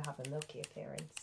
better have a milky appearance.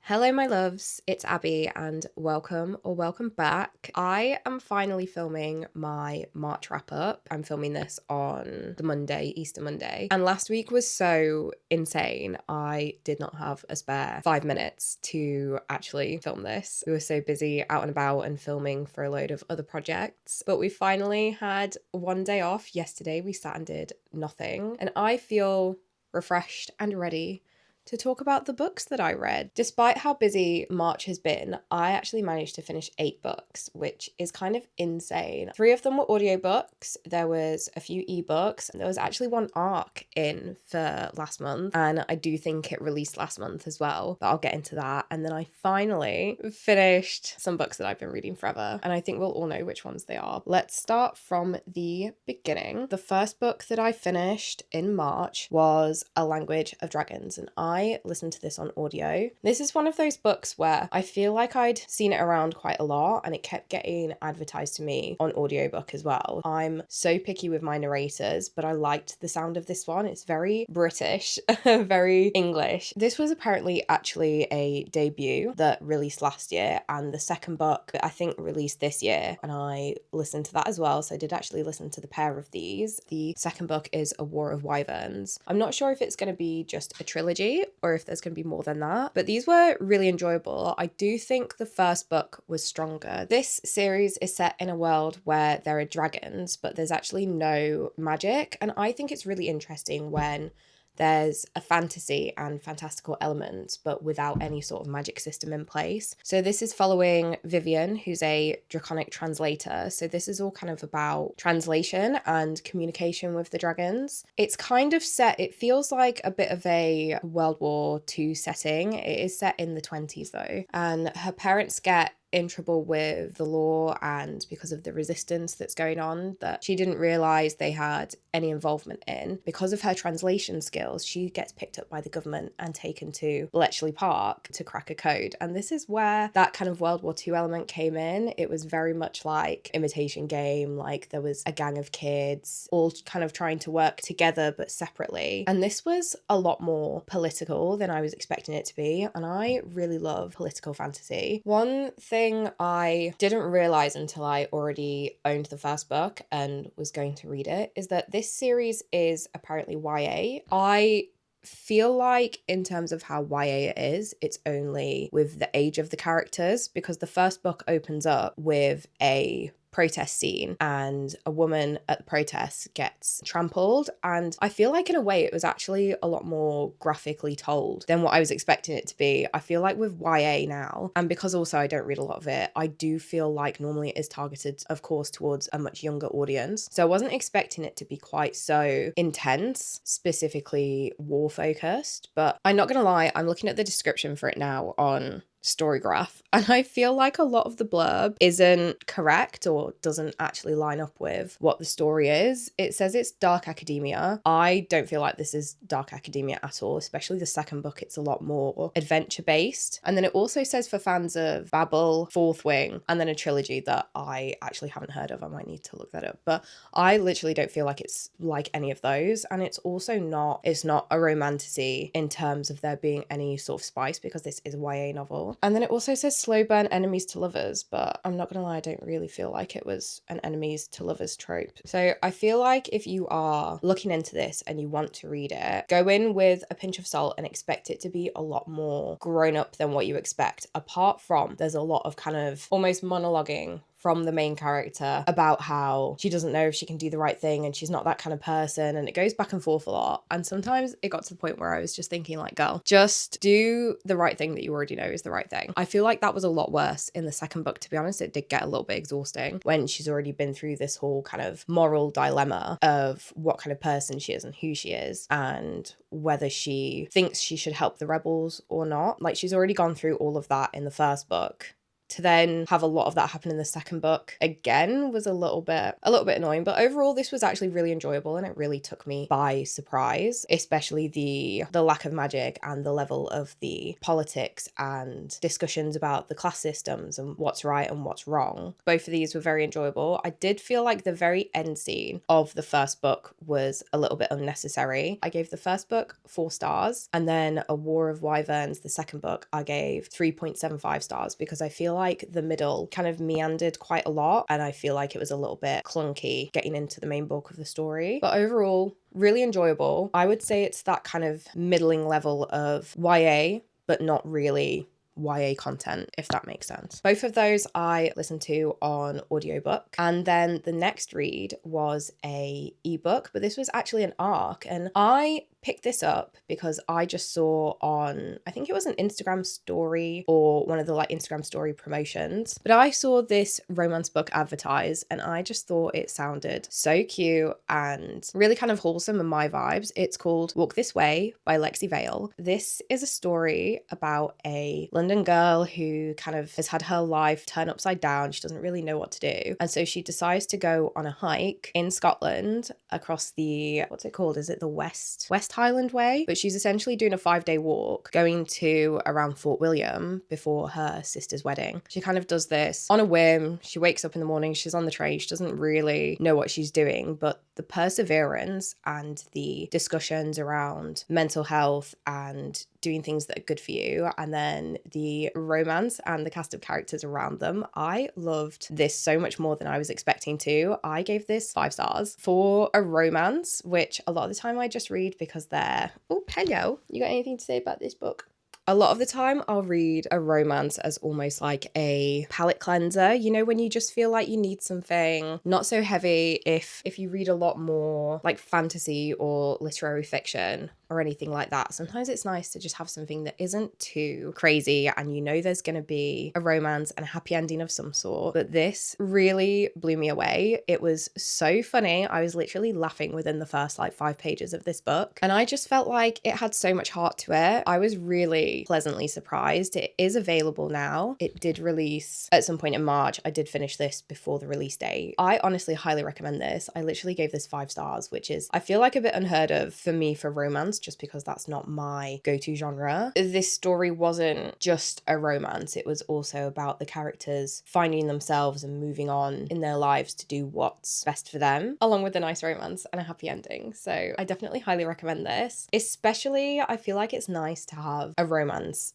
Hello, my loves. It's Abby, and welcome back. I am finally filming my March wrap up. I'm filming this on the Monday, Easter Monday. And last week was so insane. I did not have a spare 5 minutes to actually film this. We were so busy out and about and filming for a load of other projects. But we finally had one day off. Yesterday, we sat and did nothing. And I feel refreshed and ready to talk about the books that I read. Despite how busy March has been, I actually managed to finish 8 books, which is kind of insane. 3 of them were audiobooks, there was a few ebooks, and there was actually one ARC in for last month, and I do think it released last month as well, but I'll get into that. And then I finally finished some books that I've been reading forever, and I think we'll all know which ones they are. Let's start from the beginning. The first book that I finished in March was A Language of Dragons, and I listened to this on audio. This is one of those books where I feel like I'd seen it around quite a lot and it kept getting advertised to me on audiobook as well. I'm so picky with my narrators, but I liked the sound of this one. It's very British, very English. This was apparently actually a debut that released last year, and the second book I think released this year, and I listened to that as well. So I did actually listen to the pair of these. The second book is A War of Wyverns. I'm not sure if it's going to be just a trilogy or if there's going to be more than that, but these were really enjoyable. I do think the first book was stronger. This series is set in a world where there are dragons, but there's actually no magic, and I think it's really interesting when there's a fantasy and fantastical element, but without any sort of magic system in place. So this is following Vivian, who's a draconic translator. So this is all kind of about translation and communication with the dragons. It's kind of set, it feels like a bit of a World War II setting. It is set in the 20s though. And her parents get in trouble with the law, and because of the resistance that's going on that she didn't realize they had any involvement in. Because of her translation skills, she gets picked up by the government and taken to Bletchley Park to crack a code. And this is where that kind of World War II element came in. It was very much like Imitation Game, like there was a gang of kids all kind of trying to work together but separately. And this was a lot more political than I was expecting it to be, and I really love political fantasy. One thing I didn't realize until I already owned the first book and was going to read it is that this series is apparently YA. I feel like in terms of how YA it is, it's only with the age of the characters, because the first book opens up with a protest scene and a woman at the protest gets trampled, and I feel like in a way it was actually a lot more graphically told than what I was expecting it to be. I feel like with YA now, and because also I don't read a lot of it, I do feel like normally it is targeted of course towards a much younger audience, so I wasn't expecting it to be quite so intense, specifically war focused. But I'm not gonna lie, I'm looking at the description for it now on Storygraph, and I feel like a lot of the blurb isn't correct or doesn't actually line up with what the story is. It says it's dark academia. I don't feel like this is dark academia at all, especially the second book. It's a lot more adventure based. And then it also says for fans of Babel, Fourth Wing, and then a trilogy that I actually haven't heard of. I might need to look that up, but I literally don't feel like it's like any of those. And it's also not a romantasy in terms of there being any sort of spice, because this is a YA novel. And then it also says slow burn enemies to lovers, but I'm not gonna lie, I don't really feel like it was an enemies to lovers trope. So I feel like if you are looking into this and you want to read it, go in with a pinch of salt and expect it to be a lot more grown up than what you expect. Apart from there's a lot of kind of almost monologuing from the main character about how she doesn't know if she can do the right thing and she's not that kind of person, and it goes back and forth a lot. And sometimes it got to the point where I was just thinking like, girl, just do the right thing that you already know is the right thing. I feel like that was a lot worse in the second book, to be honest. It did get a little bit exhausting when she's already been through this whole kind of moral dilemma of what kind of person she is and who she is and whether she thinks she should help the rebels or not. Like, she's already gone through all of that in the first book To then have a lot of that happen in the second book again was a little bit annoying, but overall this was actually really enjoyable and it really took me by surprise, especially the lack of magic and the level of the politics and discussions about the class systems and what's right and what's wrong. Both of these were very enjoyable. I did feel like the very end scene of the first book was a little bit unnecessary. I gave the first book 4 stars, and then A War of Wyverns, the second book, I gave 3.75 stars because I feel like the middle kind of meandered quite a lot and I feel like it was a little bit clunky getting into the main bulk of the story. But overall, really enjoyable. I would say it's that kind of middling level of YA, but not really YA content, if that makes sense. Both of those I listened to on audiobook, and then the next read was a ebook, but this was actually an ARC, and I picked this up because I just saw on, I think it was an Instagram story or one of the like Instagram story promotions, but I saw this romance book advertised and I just thought it sounded so cute and really kind of wholesome in my vibes. It's called Walk This Way by Lexi Vale. This is a story about a London girl who kind of has had her life turned upside down. She doesn't really know what to do, and so she decides to go on a hike in Scotland across the, what's it called, is it the West Highland Way? But she's essentially doing a 5-day walk going to around Fort William before her sister's wedding. She kind of does this on a whim. She wakes up in the morning, she's on the train, she doesn't really know what she's doing, but the perseverance and the discussions around mental health and doing things that are good for you, and then the romance and the cast of characters around them. I loved this so much more than I was expecting to. I gave this 5 stars for a romance, which a lot of the time I just read because they're, oh, hello. You got anything to say about this book? A lot of the time I'll read a romance as almost like a palate cleanser, you know, when you just feel like you need something not so heavy. If you read a lot more like fantasy or literary fiction or anything like that, sometimes it's nice to just have something that isn't too crazy and you know there's going to be a romance and a happy ending of some sort. But this really blew me away. It was so funny. I was literally laughing within the first like 5 pages of this book, and I just felt like it had so much heart to it. I was really pleasantly surprised. It is available now. It did release at some point in March. I did finish this before the release date. I honestly highly recommend this. I literally gave this 5 stars, which is, I feel like, a bit unheard of for me for romance, just because that's not my go-to genre. This story wasn't just a romance. It was also about the characters finding themselves and moving on in their lives to do what's best for them, along with a nice romance and a happy ending. So I definitely highly recommend this. Especially, I feel like it's nice to have a romance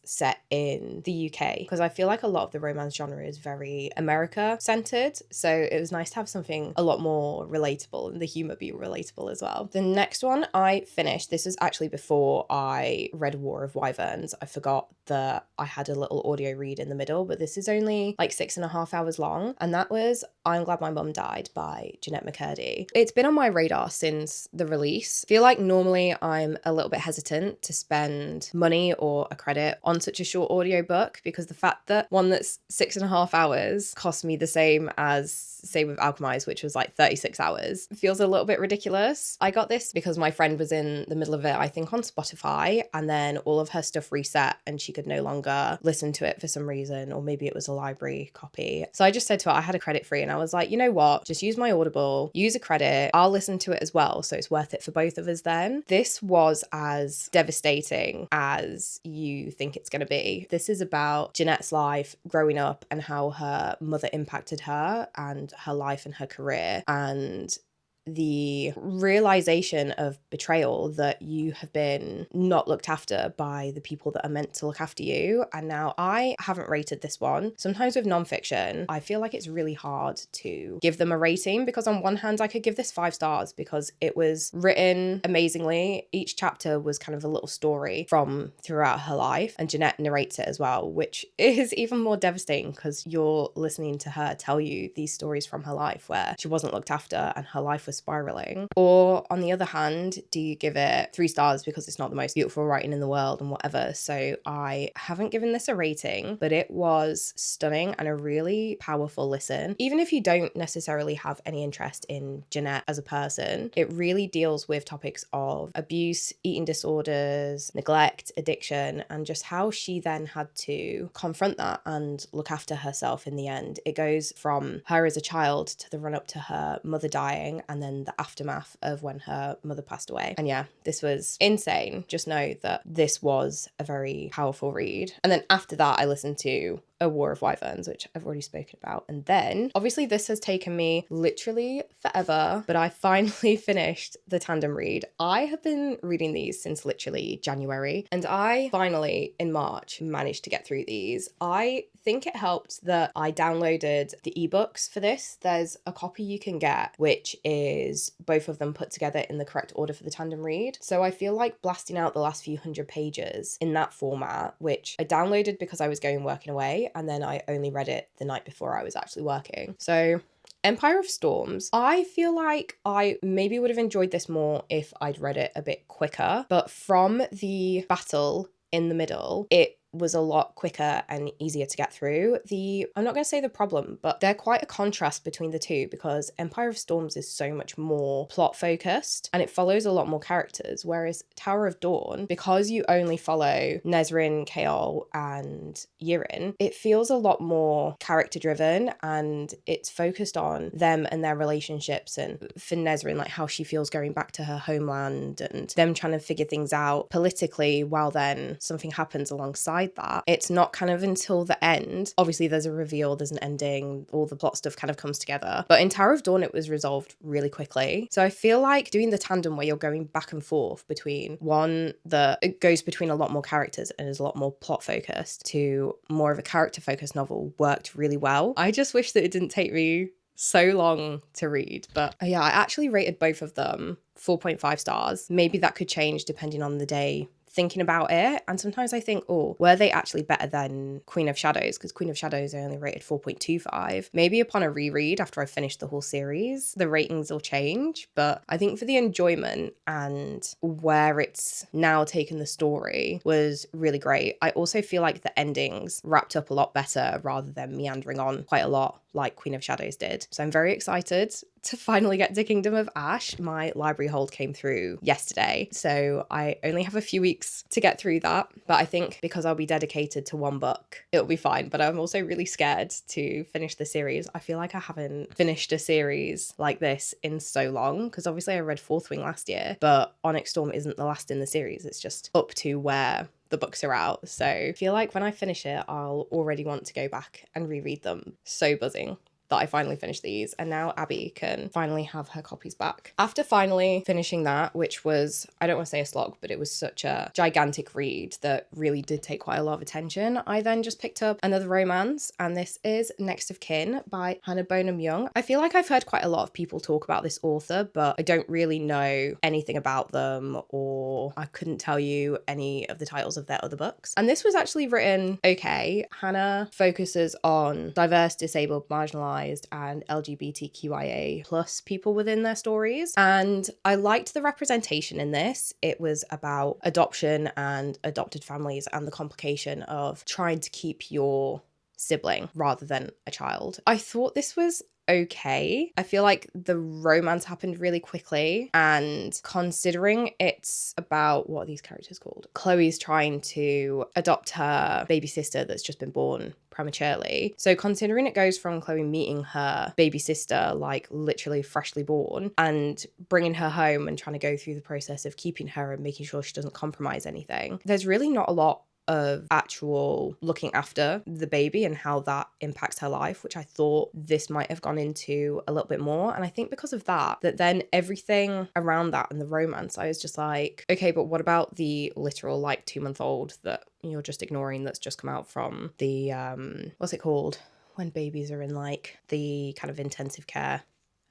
set in the UK, because I feel like a lot of the romance genre is very America centered. So it was nice to have something a lot more relatable and the humor be relatable as well. The next one I finished, this was actually before I read War of Wyverns. I forgot that I had a little audio read in the middle, but this is only like 6.5 hours long, and that was I'm Glad My Mum Died by Jeanette McCurdy. It's been on my radar since the release. I feel like normally I'm a little bit hesitant to spend money or a credit on such a short audiobook, because the fact that one that's 6.5 hours cost me the same as, say, with Alchemize, which was like 36 hours, feels a little bit ridiculous. I got this because my friend was in the middle of it, I think on Spotify, and then all of her stuff reset and she could no longer listen to it for some reason, or maybe it was a library copy. So I just said to her, I had a credit free, and I was like, you know what, just use my Audible, use a credit, I'll listen to it as well, so it's worth it for both of us then. This was as devastating as you think it's going to be. This is about Jeanette's life growing up and how her mother impacted her and her life and her career, and the realization of betrayal that you have been not looked after by the people that are meant to look after you. And now I haven't rated this one. Sometimes with nonfiction, I feel like it's really hard to give them a rating, because on one hand, I could give this 5 stars because it was written amazingly. Each chapter was kind of a little story from throughout her life, and Jeanette narrates it as well, which is even more devastating because you're listening to her tell you these stories from her life where she wasn't looked after and her life was spiraling? Or on the other hand, do you give it 3 stars because it's not the most beautiful writing in the world and whatever? So I haven't given this a rating, but it was stunning and a really powerful listen. Even if you don't necessarily have any interest in Jeanette as a person, it really deals with topics of abuse, eating disorders, neglect, addiction, and just how she then had to confront that and look after herself in the end. It goes from her as a child to the run up to her mother dying and then the aftermath of when her mother passed away. And yeah, this was insane. Just know that this was a very powerful read. And then after that, I listened to A War of Wyverns, which I've already spoken about. And then obviously this has taken me literally forever, but I finally finished the tandem read. I have been reading these since literally January, and I finally in March managed to get through these. I think it helped that I downloaded the ebooks for this. There's a copy you can get, which is both of them put together in the correct order for the tandem read. So I feel like blasting out the last few hundred pages in that format, which I downloaded because I was going working away, and then I only read it the night before I was actually working. So Empire of Storms, I feel like I maybe would have enjoyed this more if I'd read it a bit quicker, but from the battle in the middle, it was a lot quicker and easier to get through. I'm not going to say the problem, but they're quite a contrast between the two, because Empire of Storms is so much more plot focused and it follows a lot more characters, whereas Tower of Dawn, because you only follow Nesrin, Kaol and Yirin, it feels a lot more character driven and it's focused on them and their relationships, and for Nesrin, like how she feels going back to her homeland and them trying to figure things out politically while then something happens alongside that. It's not kind of until the end. Obviously there's a reveal, there's an ending, all the plot stuff kind of comes together. But in Tower of Dawn it was resolved really quickly. So I feel like doing the tandem where you're going back and forth between one that it goes between a lot more characters and is a lot more plot focused to more of a character focused novel worked really well. I just wish that it didn't take me so long to read. But yeah, I actually rated both of them 4.5 stars. Maybe that could change depending on the day thinking about it. And sometimes I think, oh, were they actually better than Queen of Shadows? Because Queen of Shadows I only rated 4.25. Maybe upon a reread after I've finished the whole series, the ratings will change. But I think for the enjoyment and where it's now taken the story was really great. I also feel like the endings wrapped up a lot better rather than meandering on quite a lot like Queen of Shadows did. So I'm very excited to finally get to Kingdom of Ash. My library hold came through yesterday, so I only have a few weeks to get through that. But I think because I'll be dedicated to one book, it'll be fine. But I'm also really scared to finish the series. I feel like I haven't finished a series like this in so long, because obviously I read Fourth Wing last year, but Onyx Storm isn't the last in the series. It's just up to where the books are out. So I feel like when I finish it, I'll already want to go back and reread them. So buzzing that I finally finished these, and now Abby can finally have her copies back. After finally finishing that, which was, I don't want to say a slog, but it was such a gigantic read that really did take quite a lot of attention, I then just picked up another romance, and this is Next of Kin by Hannah Bonam-Young. I feel like I've heard quite a lot of people talk about this author, but I don't really know anything about them, or I couldn't tell you any of the titles of their other books. And this was actually written okay. Hannah focuses on diverse, disabled, marginalized and LGBTQIA plus people within their stories. And I liked the representation in this. It was about adoption and adopted families and the complication of trying to keep your sibling rather than a child. I thought this was okay. I feel like the romance happened really quickly, and considering it's about, what are these characters called? Chloe's trying to adopt her baby sister that's just been born prematurely. So considering it goes from Chloe meeting her baby sister, like literally freshly born, and bringing her home and trying to go through the process of keeping her and making sure she doesn't compromise anything, there's really not a lot of actual looking after the baby and how that impacts her life, which I thought this might have gone into a little bit more. And I think because of that then everything around that and the romance, I was just like, okay, but what about the literal like 2-month-old that you're just ignoring, that's just come out from the what's it called when babies are in like the kind of intensive care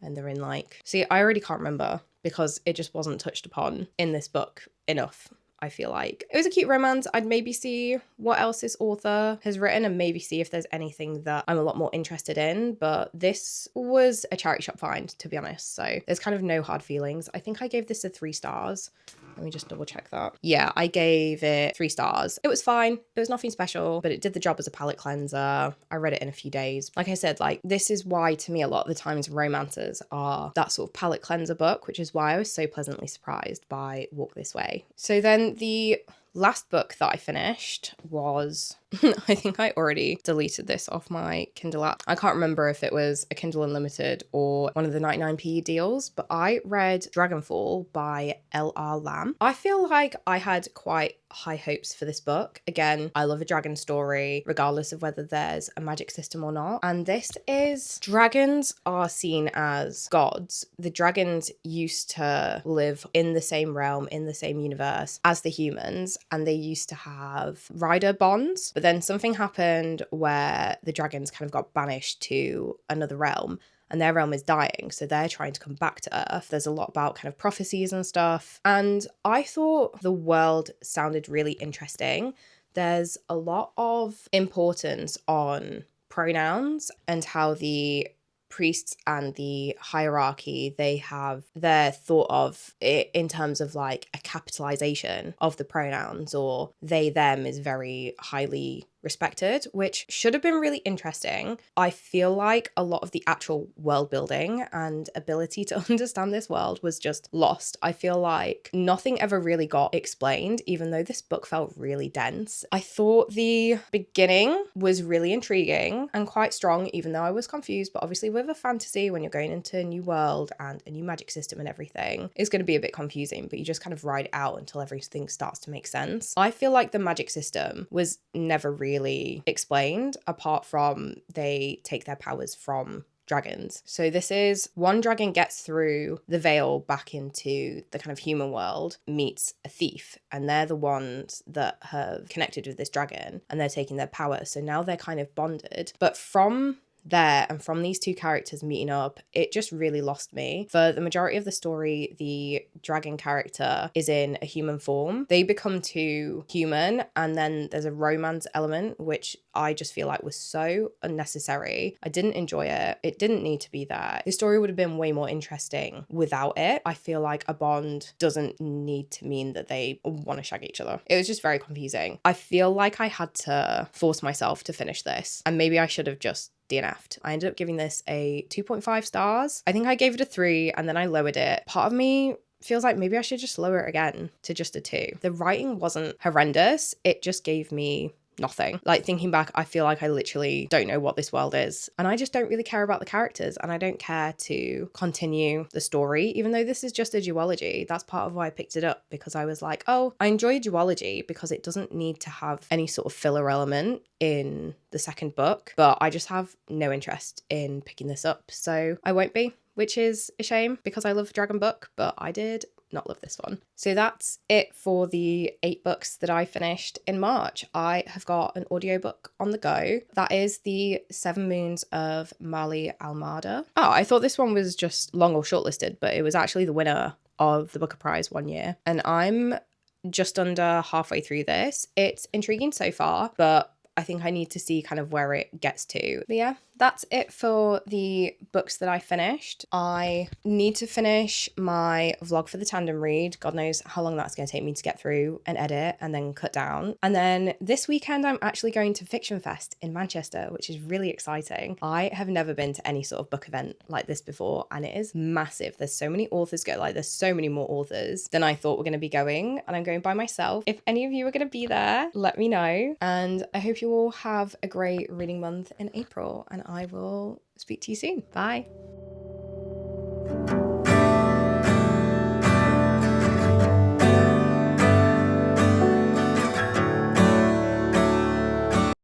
and they're in like, see, I already can't remember because it just wasn't touched upon in this book enough. I feel like. It was a cute romance. I'd maybe see what else this author has written and maybe see if there's anything that I'm a lot more interested in, but this was a charity shop find, to be honest, so there's kind of no hard feelings. I think I gave this a 3 stars. Let me just double check that. Yeah, I gave it 3 stars. It was fine. It was nothing special, but it did the job as a palate cleanser. I read it in a few days. Like I said, like, this is why to me a lot of the times romances are that sort of palate cleanser book, which is why I was so pleasantly surprised by Walk This Way. So then the last book that I finished was I think I already deleted this off my Kindle app. I can't remember if it was a Kindle Unlimited or one of the 99p deals, but I read Dragonfall by L.R. Lamb. I feel like I had quite high hopes for this book. Again, I love a dragon story, regardless of whether there's a magic system or not. And this is, dragons are seen as gods. The dragons used to live in the same realm, in the same universe as the humans, and they used to have rider bonds. But then something happened where the dragons kind of got banished to another realm, and their realm is dying, so they're trying to come back to Earth. There's a lot about kind of prophecies and stuff, and I thought the world sounded really interesting. There's a lot of importance on pronouns and how the priests and the hierarchy, they're thought of it in terms of like a capitalization of the pronouns, or they them is very highly respected, which should have been really interesting. I feel like a lot of the actual world building and ability to understand this world was just lost. I feel like nothing ever really got explained, even though this book felt really dense. I thought the beginning was really intriguing and quite strong, even though I was confused, but obviously with a fantasy, when you're going into a new world and a new magic system and everything, it's going to be a bit confusing, but you just kind of ride it out until everything starts to make sense. I feel like the magic system was never really explained, apart from they take their powers from dragons. So this is, one dragon gets through the veil back into the kind of human world, meets a thief, and they're the ones that have connected with this dragon, and they're taking their power. So now they're kind of bonded. But from there, and from these two characters meeting up, it just really lost me. For the majority of the story, the dragon character is in a human form. They become too human, and then there's a romance element, which I just feel like was so unnecessary. I didn't enjoy it. It didn't need to be there. The story would have been way more interesting without it. I feel like a bond doesn't need to mean that they want to shag each other. It was just very confusing. I feel like I had to force myself to finish this, and maybe I should have just DNF'd. I ended up giving this a 2.5 stars. I think I gave it a 3 and then I lowered it. Part of me feels like maybe I should just lower it again to just a 2. The writing wasn't horrendous. It just gave me nothing. Like, thinking back, I feel like I literally don't know what this world is, and I just don't really care about the characters, and I don't care to continue the story, even though this is just a duology. That's part of why I picked it up, because I was like, oh, I enjoy duology because it doesn't need to have any sort of filler element in the second book, but I just have no interest in picking this up, so I won't be, which is a shame because I love Dragon Book, but I did not love this one. So that's it for the 8 books that I finished in March. I have got an audiobook on the go. That is The 7 Moons of Mali Almada. Oh, I thought this one was just long or shortlisted, but it was actually the winner of the Booker Prize one year. And I'm just under halfway through this. It's intriguing so far, but I think I need to see kind of where it gets to. But yeah, that's it for the books that I finished. I need to finish my vlog for the tandem read. God knows how long that's going to take me to get through and edit and then cut down. And then this weekend, I'm actually going to Fiction Fest in Manchester, which is really exciting. I have never been to any sort of book event like this before, and it is massive. There's so many authors go, like there's so many more authors than I thought were going to be going, and I'm going by myself. If any of you are going to be there, let me know. And I hope you all have a great reading month in April, and I will speak to you soon. Bye.